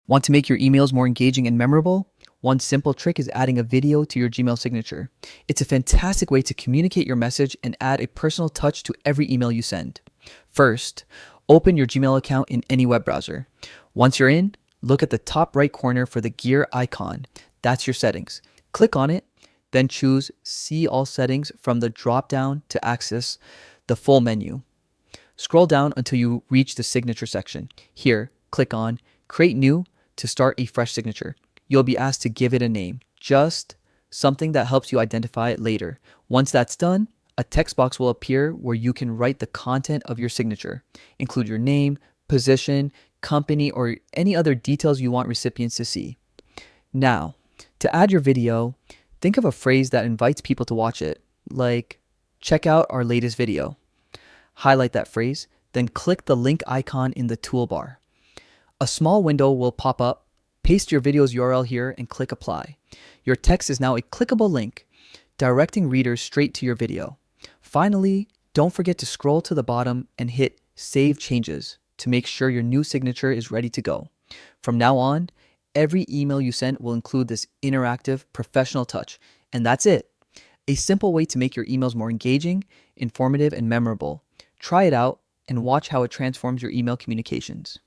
Want to make your emails more engaging and memorable? One simple trick is adding a video to your Gmail signature. It's a fantastic way to communicate your message and add a personal touch to every email you send. First, open your Gmail account in any web browser. Once you're in, look at the top right corner for the gear icon. That's your settings. Click on it, then choose See All Settings from the drop down to access the full menu. Scroll down until you reach the signature section. Here, click on Create New to start a fresh signature. You'll be asked to give it a name, just something that helps you identify it later. Once that's done, a text box will appear where you can write the content of your signature. Include your name, position, company, or any other details you want recipients to see. Now, to add your video, think of a phrase that invites people to watch it, like, check out our latest video. Highlight that phrase, then click the link icon in the toolbar. A small window will pop up. Paste your video's URL here and click apply. Your text is now a clickable link, directing readers straight to your video. Finally, don't forget to scroll to the bottom and hit Save Changes to make sure your new signature is ready to go. From now on, every email you send will include this interactive, professional touch. And that's it. A simple way to make your emails more engaging, informative, and memorable. Try it out and watch how it transforms your email communications.